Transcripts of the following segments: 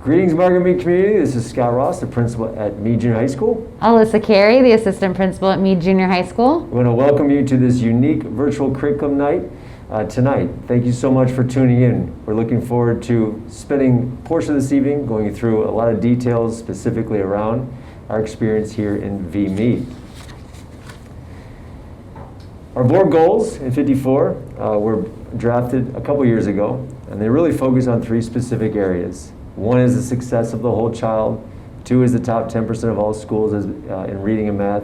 Greetings, Margaret Mead community. This is Scott Ross, the principal at Mead Junior High School. Alyssa Carey, the assistant principal at Mead Junior High School. We want to welcome you to this unique virtual curriculum night tonight. Thank you so much for tuning in. We're looking forward to spending a portion of this evening going through a lot of details specifically around our experience here in V Mead. Our board goals in 54 were drafted a couple years ago, and they really focus on three specific areas. One is the success of the whole child. Two is the top 10% of all schools in reading and math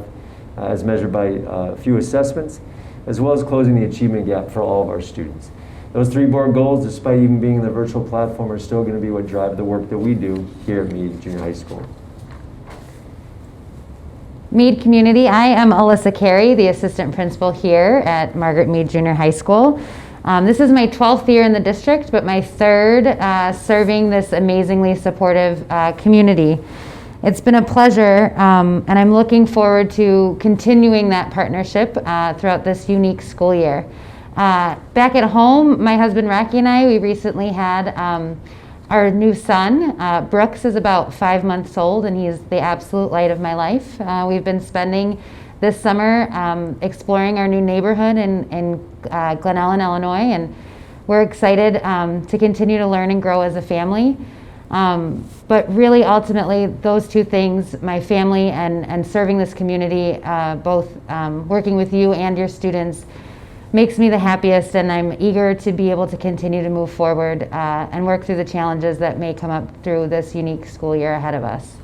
as measured by a few assessments, as well as closing the achievement gap for all of our students. Those three board goals, despite even being in the virtual platform, are still going to be what drive the work that we do here at Mead Junior High School. Mead community, I am Alyssa Carey, the assistant principal here at Margaret Mead Junior High School. This is my 12th year in the district, but my third serving this amazingly supportive community. It's been a pleasure, and I'm looking forward to continuing that partnership throughout this unique school year. Back at home, my husband Rocky and I, we recently had our new son. Brooks is about 5 months old, and he's the absolute light of my life. We've been spending this summer exploring our new neighborhood in Glen Ellen, Illinois, and we're excited to continue to learn and grow as a family. But really, ultimately, those two things, my family and serving this community, both working with you and your students, makes me the happiest, and I'm eager to be able to continue to move forward and work through the challenges that may come up through this unique school year ahead of us.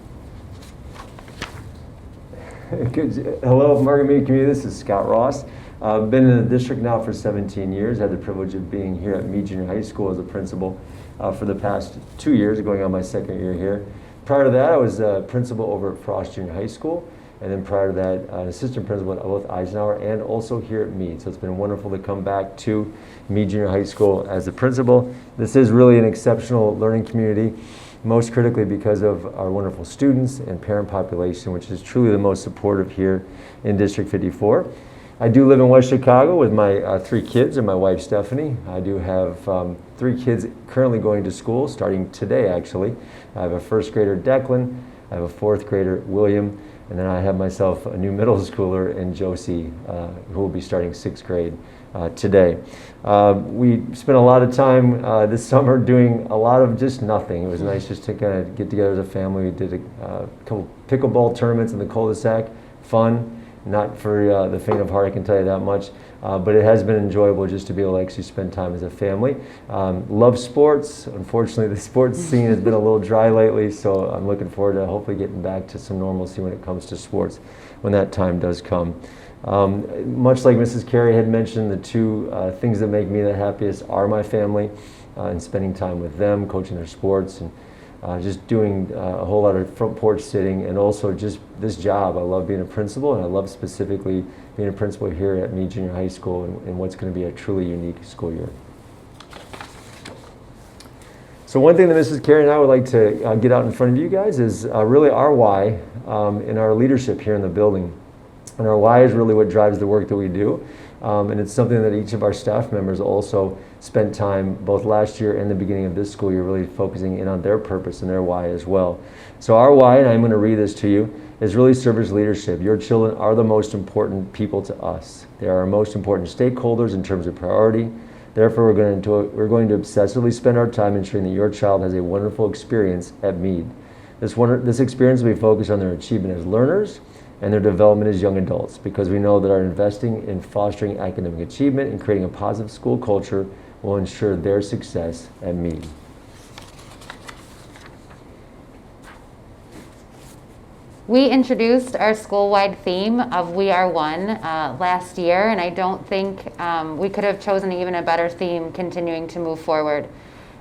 Hello, Margaret Mead community. This is Scott Ross. I've been in the district now for 17 years. I had the privilege of being here at Mead Junior High School as a principal for the past 2 years, going on my second year here. Prior to that, I was a principal over at Frost Junior High School, and then prior to that, an assistant principal at both Eisenhower and also here at Mead. So it's been wonderful to come back to Mead Junior High School as the principal. This is really an exceptional learning community, most critically because of our wonderful students and parent population, which is truly the most supportive here in District 54. I do live in West Chicago with my 3 kids and my wife Stephanie. I do have 3 kids currently going to school, starting today actually. I have a first grader, Declan, I have a 4th grader, William, and then I have myself a new middle schooler in Josie, who will be starting 6th grade today. We spent a lot of time this summer doing a lot of just nothing. It was nice just to kind of get together as a family. We did a couple pickleball tournaments in the cul-de-sac, fun. Not for the faint of heart, I can tell you that much, but it has been enjoyable just to be able to actually spend time as a family. Love sports. Unfortunately, the sports scene has been a little dry lately, so I'm looking forward to hopefully getting back to some normalcy when it comes to sports when that time does come. Much like Mrs. Carey had mentioned, the two things that make me the happiest are my family and spending time with them, coaching their sports, and just doing a whole lot of front porch sitting, and also just this job. I love being a principal, and I love specifically being a principal here at Mead Junior High School in what's going to be a truly unique school year. So one thing that Mrs. Carey and I would like to get out in front of you guys is really our why in our leadership here in the building. And our why is really what drives the work that we do. And it's something that each of our staff members also spent time, both last year and the beginning of this school year, really focusing in on their purpose and their why as well. So our why, and I'm going to read this to you, is really service leadership. Your children are the most important people to us. They are our most important stakeholders in terms of priority. Therefore, we're going to obsessively spend our time ensuring that your child has a wonderful experience at Mead. This experience will be focused on their achievement as learners and their development as young adults, because we know that our investing in fostering academic achievement and creating a positive school culture will ensure their success at Mead. We introduced our school-wide theme of We Are One last year, and I don't think we could have chosen even a better theme continuing to move forward.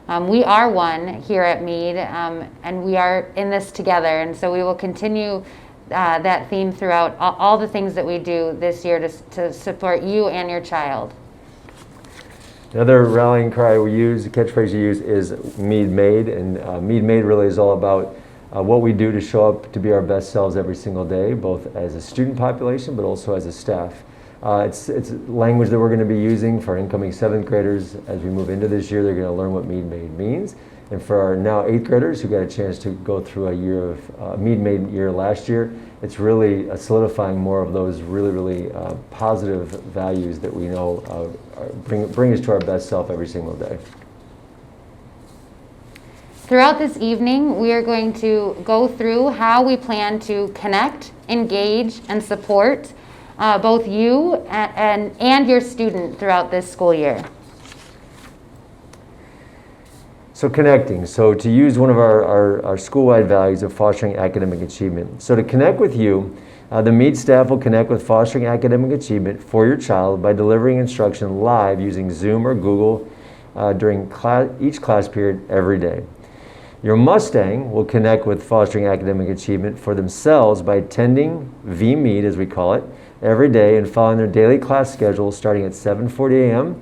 We are one here at Mead, and we are in this together, and so we will continue that theme throughout all the things that we do this year to support you and your child. Another rallying cry we use, the catchphrase you use, is Mead Made, and Mead Made really is all about what we do to show up to be our best selves every single day, both as a student population but also as a staff. It's language that we're going to be using for incoming 7th graders as we move into this year. They're going to learn what Mead Made means, And for our now 8th graders who got a chance to go through a year of Meade year last year, it's really solidifying more of those really positive values that we know bring us to our best self every single day. Throughout this evening, we are going to go through how we plan to connect, engage, and support both you and your student throughout this school year. So connecting, so to use one of our school-wide values of fostering academic achievement. So to connect with you, the Meade staff will connect with fostering academic achievement for your child by delivering instruction live using Zoom or Google during each class period every day. Your Mustang will connect with fostering academic achievement for themselves by attending V-Meade, as we call it, every day and following their daily class schedule starting at 7:40 a.m.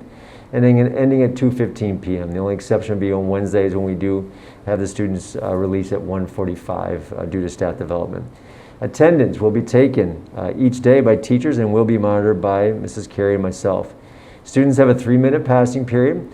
and then ending at 2:15 p.m. The only exception would be on Wednesdays when we do have the students release at 1:45 due to staff development. Attendance will be taken each day by teachers and will be monitored by Mrs. Carey and myself. Students have a 3-minute passing period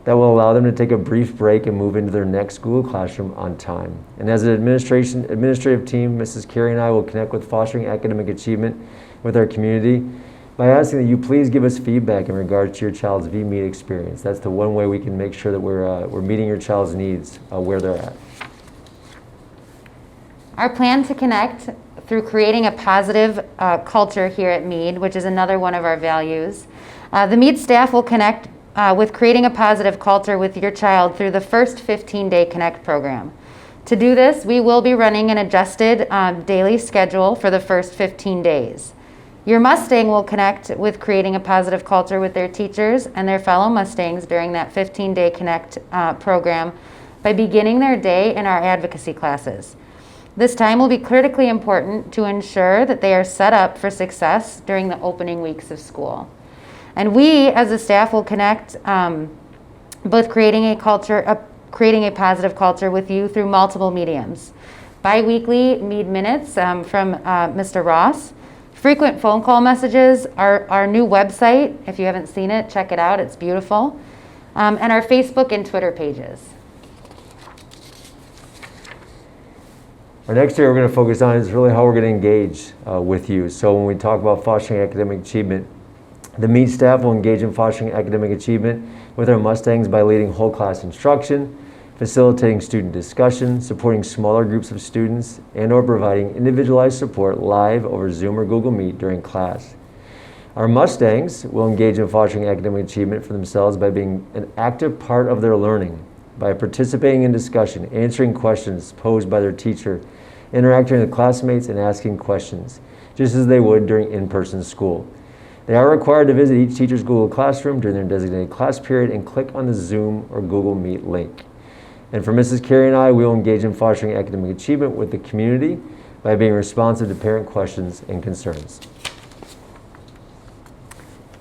that will allow them to take a brief break and move into their next Google Classroom on time. And as an administrative team, Mrs. Carey and I will connect with fostering academic achievement with our community by asking that you please give us feedback in regards to your child's V-Meade experience. That's the one way we can make sure that we're meeting your child's needs where they're at. Our plan to connect through creating a positive culture here at Meade, which is another one of our values. The Meade staff will connect with creating a positive culture with your child through the first 15-day Connect program. To do this, we will be running an adjusted daily schedule for the first 15 days. Your Mustang will connect with creating a positive culture with their teachers and their fellow Mustangs during that 15-day Connect program by beginning their day in our advocacy classes. This time will be critically important to ensure that they are set up for success during the opening weeks of school. And we, as a staff, will connect both creating a positive culture with you through multiple mediums. Bi-weekly Meade Minutes from Mr. Ross, frequent phone call messages, our new website. If you haven't seen it, check it out. It's beautiful. And our Facebook and Twitter pages. Our next area we're going to focus on is really how we're going to engage with you. So when we talk about fostering academic achievement, the Meade staff will engage in fostering academic achievement with our Mustangs by leading whole class instruction, facilitating student discussion, supporting smaller groups of students, and/or providing individualized support live over Zoom or Google Meet during class. Our Mustangs will engage in fostering academic achievement for themselves by being an active part of their learning, by participating in discussion, answering questions posed by their teacher, interacting with classmates, and asking questions, just as they would during in-person school. They are required to visit each teacher's Google Classroom during their designated class period and click on the Zoom or Google Meet link. And for Mrs. Carey and I, we will engage in fostering academic achievement with the community by being responsive to parent questions and concerns.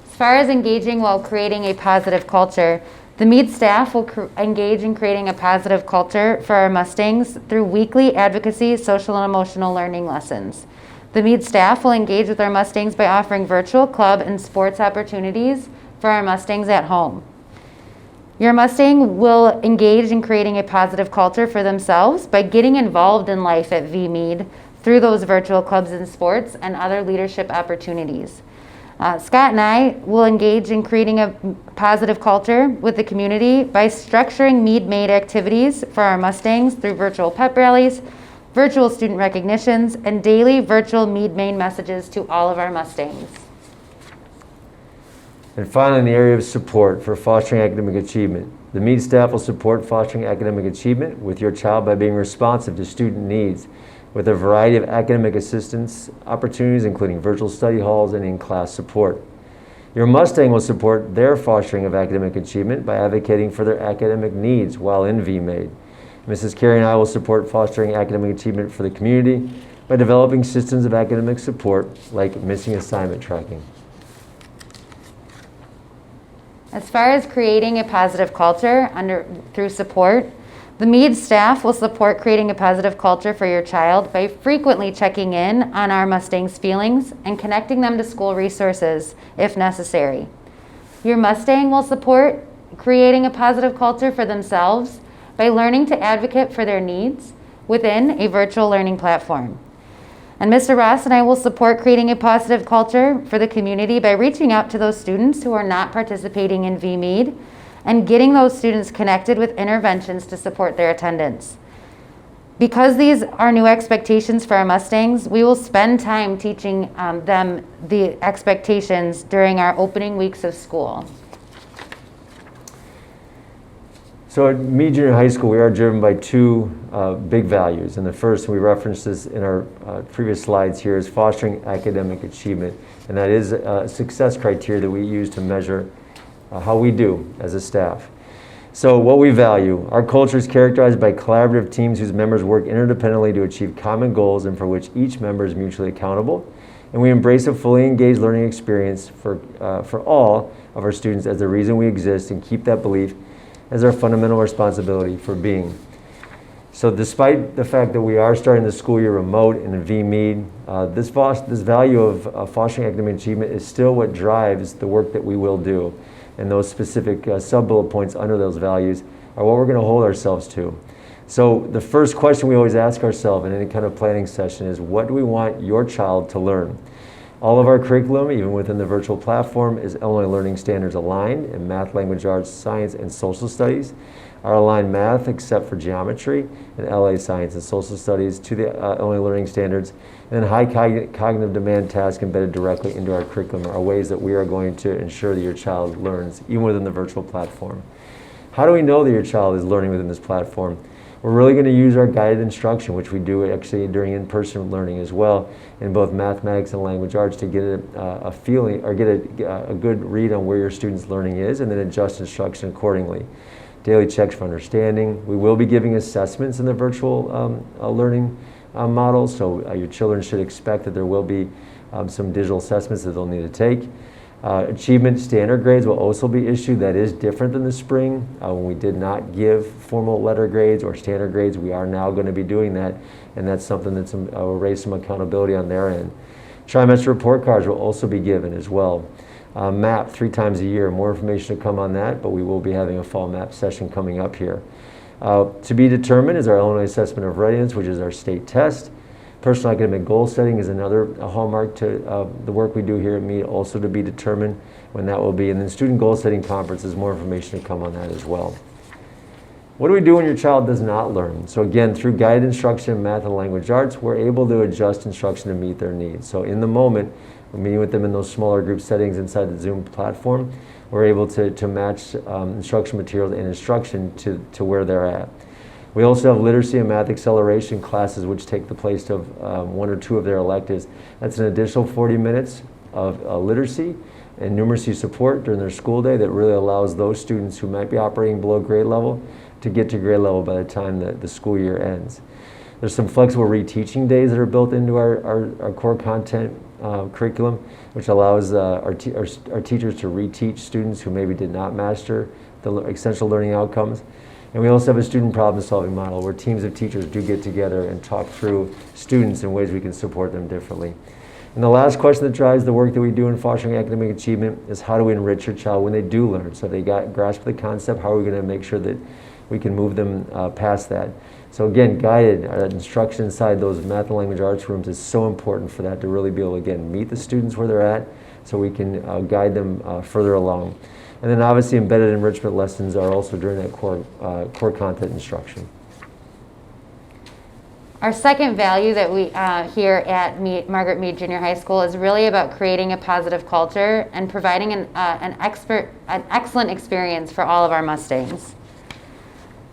As far as engaging while creating a positive culture, the Meade staff will engage in creating a positive culture for our Mustangs through weekly advocacy, social and emotional learning lessons. The Meade staff will engage with our Mustangs by offering virtual club and sports opportunities for our Mustangs at home. Your Mustang will engage in creating a positive culture for themselves by getting involved in life at V-Meade through those virtual clubs and sports and other leadership opportunities. Scott and I will engage in creating a positive culture with the community by structuring Meade-made activities for our Mustangs through virtual pep rallies, virtual student recognitions, and daily virtual Meade-made messages to all of our Mustangs. And finally, in the area of support for fostering academic achievement, the Meade staff will support fostering academic achievement with your child by being responsive to student needs with a variety of academic assistance opportunities, including virtual study halls and in-class support. Your Mustang will support their fostering of academic achievement by advocating for their academic needs while in V-Meade. Mrs. Carey and I will support fostering academic achievement for the community by developing systems of academic support like missing assignment tracking. As far as creating a positive culture through support, the Meade staff will support creating a positive culture for your child by frequently checking in on our Mustangs' feelings and connecting them to school resources if necessary. Your Mustang will support creating a positive culture for themselves by learning to advocate for their needs within a virtual learning platform. And Mr. Ross and I will support creating a positive culture for the community by reaching out to those students who are not participating in VMead and getting those students connected with interventions to support their attendance. Because these are new expectations for our Mustangs, we will spend time teaching them the expectations during our opening weeks of school. So at Meade Junior High School, we are driven by two big values. And the first, we referenced this in our previous slides here, is fostering academic achievement. And that is a success criteria that we use to measure how we do as a staff. So what we value, our culture is characterized by collaborative teams whose members work interdependently to achieve common goals and for which each member is mutually accountable. And we embrace a fully engaged learning experience for all of our students as the reason we exist, and keep that belief as our fundamental responsibility for being. So despite the fact that we are starting the school year remote and in VMead, this value of fostering academic achievement is still what drives the work that we will do. And those specific sub-bullet points under those values are what we're going to hold ourselves to. So the first question we always ask ourselves in any kind of planning session is, what do we want your child to learn? All of our curriculum, even within the virtual platform, is Illinois Learning Standards aligned in math, language arts, science, and social studies. Our aligned math, except for geometry, and LA Science and Social Studies to the Illinois Learning Standards. And then high cognitive demand tasks embedded directly into our curriculum are ways that we are going to ensure that your child learns, even within the virtual platform. How do we know that your child is learning within this platform? We're really going to use our guided instruction, which we do actually during in-person learning as well, in both mathematics and language arts, to get a feeling or get a good read on where your student's learning is, and then adjust instruction accordingly. Daily checks for understanding. We will be giving assessments in the virtual learning model, so your children should expect that there will be some digital assessments that they'll need to take. Achievement standard grades will also be issued. That is different than the spring when we did not give formal letter grades or standard grades. We are now going to be doing that, and that's something that's will raise some accountability on their end. Trimester report cards will also be given as well. MAP 3 times a year. More information to come on that, but we will be having a fall MAP session coming up here. To be determined is our Illinois Assessment of Readiness, which is our state test. Personal academic goal setting is another hallmark to the work we do here at Meade, also to be determined when that will be. And then student goal setting conferences, more information to come on that as well. What do we do when your child does not learn? So again, through guided instruction in math and language arts, we're able to adjust instruction to meet their needs. So in the moment, we're meeting with them in those smaller group settings inside the Zoom platform. We're able to match instruction materials and instruction to where they're at. We also have literacy and math acceleration classes, which take the place of 1 or 2 of their electives. That's an additional 40 minutes of literacy and numeracy support during their school day that really allows those students who might be operating below grade level to get to grade level by the time that the school year ends. There's some flexible reteaching days that are built into our core content curriculum, which allows our teachers to reteach students who maybe did not master the essential learning outcomes. And we also have a student problem-solving model where teams of teachers do get together and talk through students and ways we can support them differently. And the last question that drives the work that we do in fostering academic achievement is, how do we enrich your child when they do learn? So if they grasp the concept, how are we going to make sure that we can move them past that? So again, guided instruction inside those math and language arts rooms is so important for that, to really be able to, again, meet the students where they're at so we can guide them further along. And then obviously embedded enrichment lessons are also during that core content instruction. Our second value that we here at Margaret Meade Junior High School is really about creating a positive culture and providing an excellent experience for all of our Mustangs.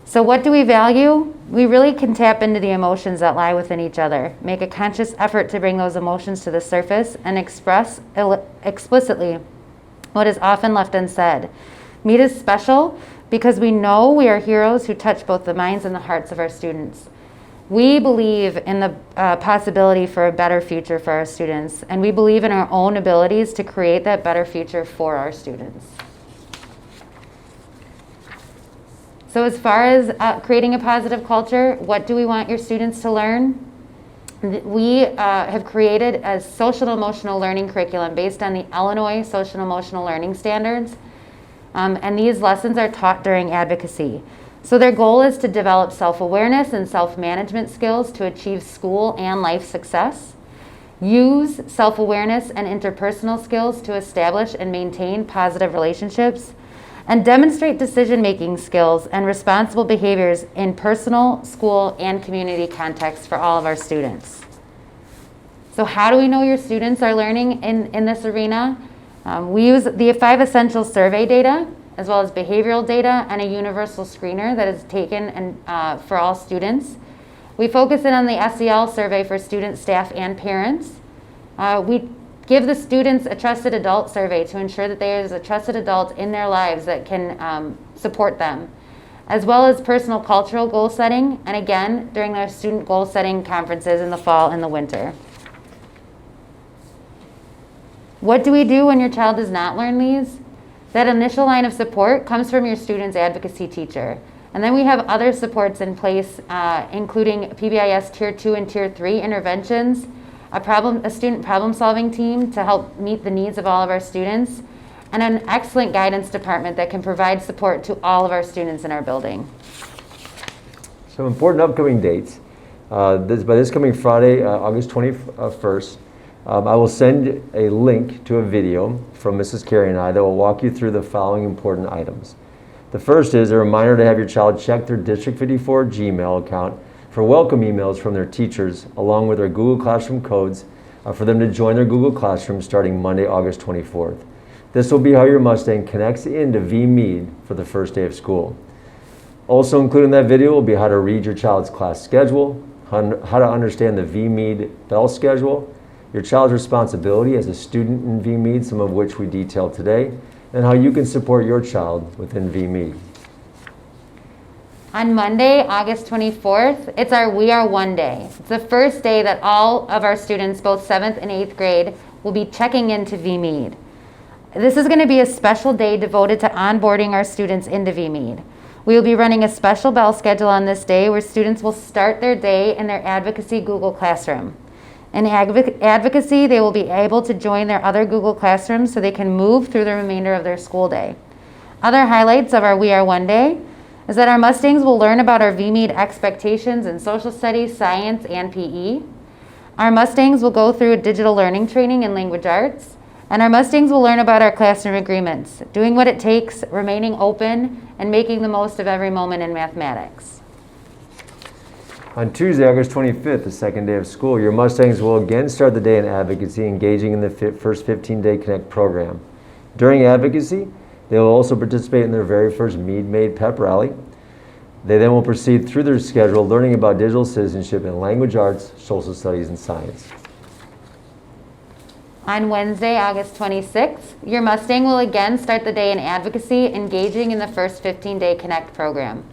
So what do we value? We really can tap into the emotions that lie within each other, make a conscious effort to bring those emotions to the surface, and express explicitly what is often left unsaid. Meade is special because we know we are heroes who touch both the minds and the hearts of our students. We believe in the possibility for a better future for our students, and we believe in our own abilities to create that better future for our students. So as far as creating a positive culture, what do we want your students to learn? We have created a social and emotional learning curriculum based on the Illinois Social and Emotional Learning Standards. And these lessons are taught during advocacy. So their goal is to develop self-awareness and self-management skills to achieve school and life success, use self-awareness and interpersonal skills to establish and maintain positive relationships, and demonstrate decision-making skills and responsible behaviors in personal, school, and community contexts for all of our students. So how do we know your students are learning in this arena? We use the 5 Essential survey data, as well as behavioral data and a universal screener that is taken for all students. We focus in on the SEL survey for students, staff, and parents. We give the students a trusted adult survey to ensure that there is a trusted adult in their lives that can support them, as well as personal cultural goal setting, and again, during their student goal setting conferences in the fall and the winter. What do we do when your child does not learn these? That initial line of support comes from your student's advocacy teacher. And then we have other supports in place, including PBIS Tier 2 and Tier 3 interventions, a student problem-solving team to help meet the needs of all of our students, and an excellent guidance department that can provide support to all of our students in our building. So important upcoming dates. By this coming Friday, August 21st, I will send a link to a video from Mrs. Carey and I that will walk you through the following important items. The first is a reminder to have your child check their District 54 Gmail account for welcome emails from their teachers, along with their Google Classroom codes for them to join their Google Classroom starting Monday, August 24th. This will be how your Mustang connects into VMead for the first day of school. Also included in that video will be how to read your child's class schedule, how to understand the VMead bell schedule, your child's responsibility as a student in VMead, some of which we detailed today, and how you can support your child within VMead. On Monday, August 24th, it's our We Are One Day. It's the first day that all of our students, both 7th and 8th grade, will be checking into VMead. This is going to be a special day devoted to onboarding our students into VMead. We will be running a special bell schedule on this day where students will start their day in their Advocacy Google Classroom. In Advocacy, they will be able to join their other Google Classrooms so they can move through the remainder of their school day. Other highlights of our We Are One Day is that our Mustangs will learn about our VMead expectations in social studies, science, and PE. Our Mustangs will go through digital learning training in language arts. And our Mustangs will learn about our classroom agreements, doing what it takes, remaining open, and making the most of every moment in mathematics. On Tuesday, August 25th, the second day of school, your Mustangs will again start the day in Advocacy, engaging in the first 15-day Connect program. During Advocacy, they will also participate in their very first Mead Made Pep Rally. They then will proceed through their schedule, learning about digital citizenship in language arts, social studies, and science. On Wednesday, August 26th, your Mustang will again start the day in Advocacy, engaging in the first 15-day Connect program.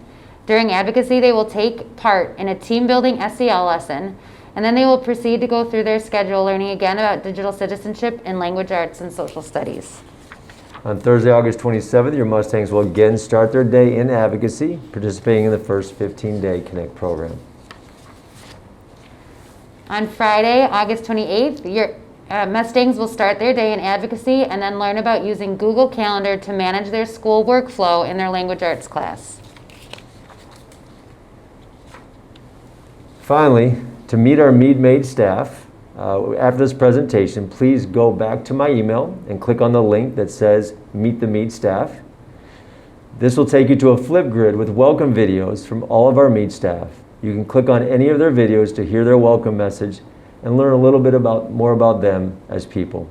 During Advocacy, they will take part in a team-building SEL lesson, and then they will proceed to go through their schedule, learning again about digital citizenship in language arts and social studies. On Thursday, August 27th, your Mustangs will again start their day in Advocacy, participating in the first 15-day Connect program. On Friday, August 28th, your Mustangs will start their day in Advocacy and then learn about using Google Calendar to manage their school workflow in their language arts class. Finally, to meet our Mead Made staff, after this presentation, please go back to my email and click on the link that says Meet the Mead staff. This will take you to a Flipgrid with welcome videos from all of our Mead staff. You can click on any of their videos to hear their welcome message and learn a little bit more about them as people.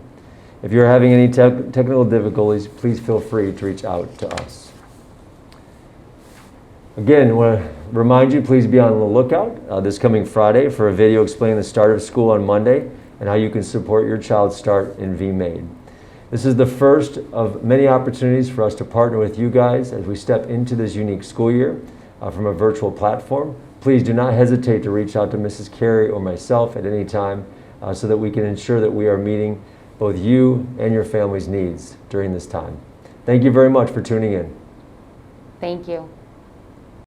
If you're having any technical difficulties, please feel free to reach out to us. Again, I want to remind you, please be on the lookout this coming Friday for a video explaining the start of school on Monday and how you can support your child's start in VMaid. This is the first of many opportunities for us to partner with you guys as we step into this unique school year from a virtual platform. Please do not hesitate to reach out to Mrs. Carey or myself at any time so that we can ensure that we are meeting both you and your family's needs during this time. Thank you very much for tuning in. Thank you.